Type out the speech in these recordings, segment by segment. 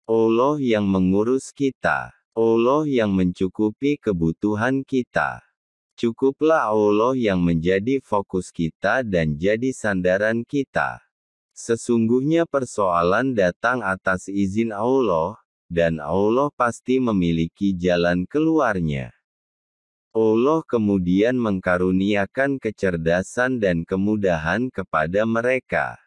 Allah yang mengurus kita. Allah yang mencukupi kebutuhan kita. Cukuplah Allah yang menjadi fokus kita dan jadi sandaran kita. Sesungguhnya persoalan datang atas izin Allah, dan Allah pasti memiliki jalan keluarnya. Allah kemudian mengkaruniakan kecerdasan dan kemudahan kepada mereka.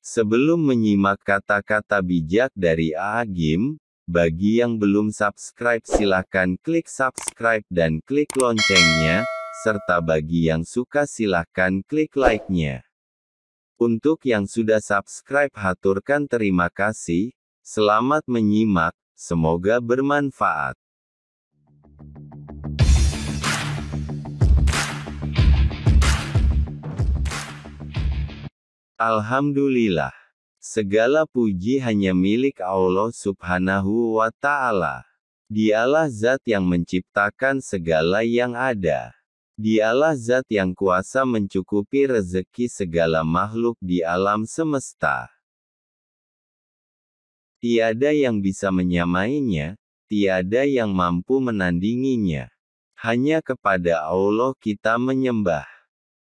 Sebelum menyimak kata-kata bijak dari Agim, bagi yang belum subscribe silakan klik subscribe dan klik loncengnya, serta bagi yang suka silakan klik like-nya. Untuk yang sudah subscribe haturkan terima kasih, selamat menyimak, semoga bermanfaat. Alhamdulillah. Segala puji hanya milik Allah Subhanahu wa Ta'ala. Dialah zat yang menciptakan segala yang ada. Dialah zat yang kuasa mencukupi rezeki segala makhluk di alam semesta. Tiada yang bisa menyamainya, tiada yang mampu menandinginya. Hanya kepada Allah kita menyembah.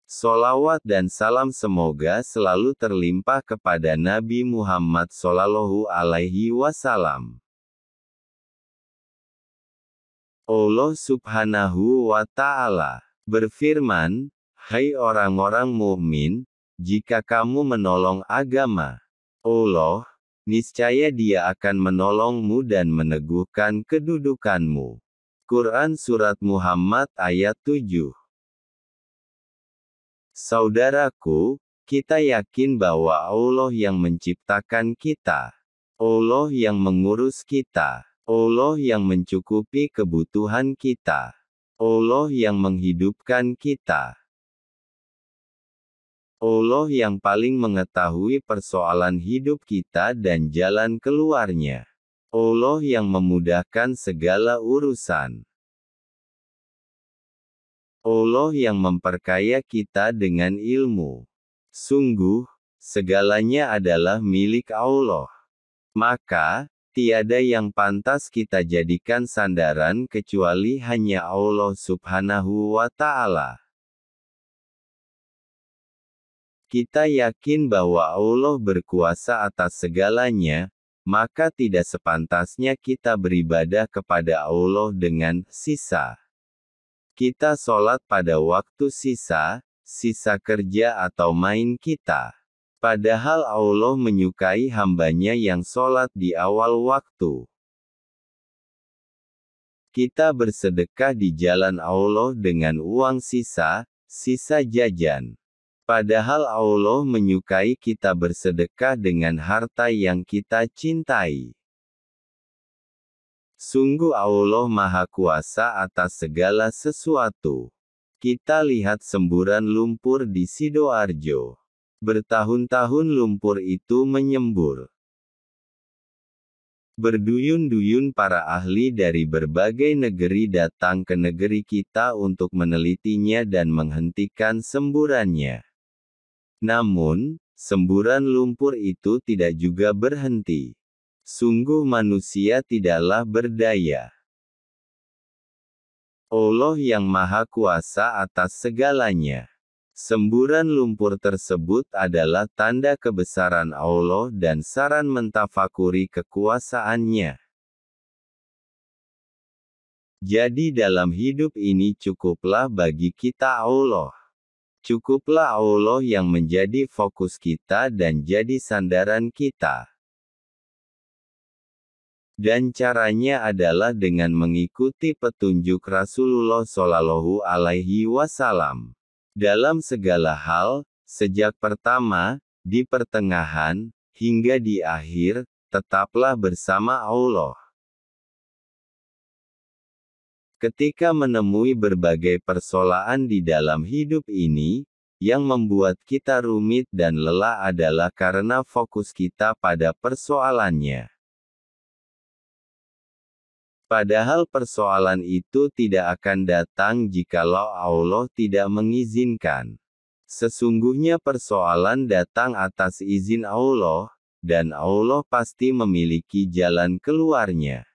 Sholawat dan salam semoga selalu terlimpah kepada Nabi Muhammad Shallallahu Alaihi Wasallam. Allah Subhanahu wa Ta'ala berfirman, "Hai orang-orang mukmin, jika kamu menolong agama Allah, niscaya Dia akan menolongmu dan meneguhkan kedudukanmu." Quran Surat Muhammad ayat 7. Saudaraku, kita yakin bahwa Allah yang menciptakan kita, Allah yang mengurus kita, Allah yang mencukupi kebutuhan kita, Allah yang menghidupkan kita, Allah yang paling mengetahui persoalan hidup kita dan jalan keluarnya, Allah yang memudahkan segala urusan, Allah yang memperkaya kita dengan ilmu. Sungguh, segalanya adalah milik Allah. Maka, tiada yang pantas kita jadikan sandaran kecuali hanya Allah Subhanahu wa Ta'ala. Kita yakin bahwa Allah berkuasa atas segalanya, maka tidak sepantasnya kita beribadah kepada Allah dengan sisa. Kita sholat pada waktu sisa, sisa kerja atau main kita. Padahal Allah menyukai hambanya yang sholat di awal waktu. Kita bersedekah di jalan Allah dengan uang sisa, sisa jajan. Padahal Allah menyukai kita bersedekah dengan harta yang kita cintai. Sungguh Allah Maha Kuasa atas segala sesuatu. Kita lihat semburan lumpur di Sidoarjo. Bertahun-tahun lumpur itu menyembur. Berduyun-duyun para ahli dari berbagai negeri datang ke negeri kita untuk menelitinya dan menghentikan semburannya. Namun, semburan lumpur itu tidak juga berhenti. Sungguh manusia tidaklah berdaya. Allah yang Maha Kuasa atas segalanya. Semburan lumpur tersebut adalah tanda kebesaran Allah dan saran mentafakuri kekuasaannya. Jadi dalam hidup ini cukuplah bagi kita Allah. Cukuplah Allah yang menjadi fokus kita dan jadi sandaran kita. Dan caranya adalah dengan mengikuti petunjuk Rasulullah Shallallahu Alaihi Wasallam. Dalam segala hal, sejak pertama, di pertengahan, hingga di akhir, tetaplah bersama Allah. Ketika menemui berbagai persoalan di dalam hidup ini, yang membuat kita rumit dan lelah adalah karena fokus kita pada persoalannya. Padahal persoalan itu tidak akan datang jikalau Allah tidak mengizinkan. Sesungguhnya persoalan datang atas izin Allah, dan Allah pasti memiliki jalan keluarnya.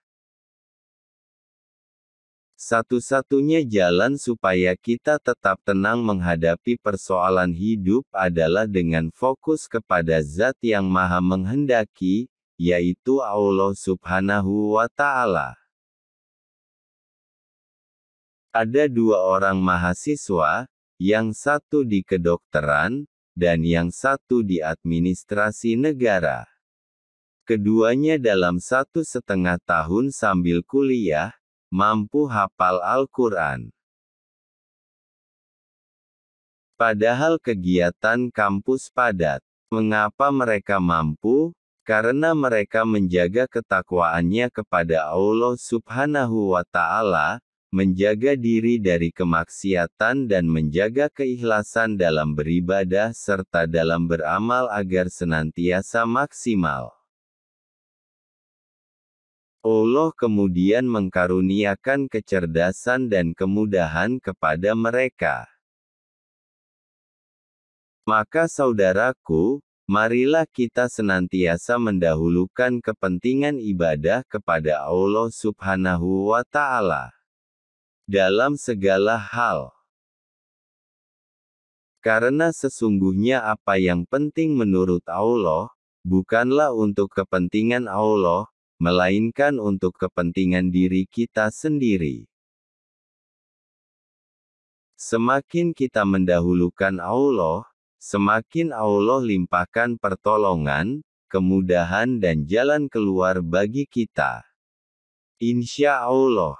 Satu-satunya jalan supaya kita tetap tenang menghadapi persoalan hidup adalah dengan fokus kepada Zat yang Maha Menghendaki, yaitu Allah Subhanahu wa Ta'ala. Ada 2 orang mahasiswa, yang satu di kedokteran, dan yang satu di administrasi negara. Keduanya dalam 1,5 tahun sambil kuliah, mampu hafal Al-Quran. Padahal kegiatan kampus padat. Mengapa mereka mampu? Karena mereka menjaga ketakwaannya kepada Allah Subhanahu wa Ta'ala, menjaga diri dari kemaksiatan dan menjaga keikhlasan dalam beribadah serta dalam beramal agar senantiasa maksimal. Allah kemudian mengkaruniakan kecerdasan dan kemudahan kepada mereka. Maka saudaraku, marilah kita senantiasa mendahulukan kepentingan ibadah kepada Allah Subhanahu wa Ta'ala dalam segala hal. Karena sesungguhnya apa yang penting menurut Allah, bukanlah untuk kepentingan Allah, melainkan untuk kepentingan diri kita sendiri. Semakin kita mendahulukan Allah, semakin Allah limpahkan pertolongan, kemudahan dan jalan keluar bagi kita. Insya Allah.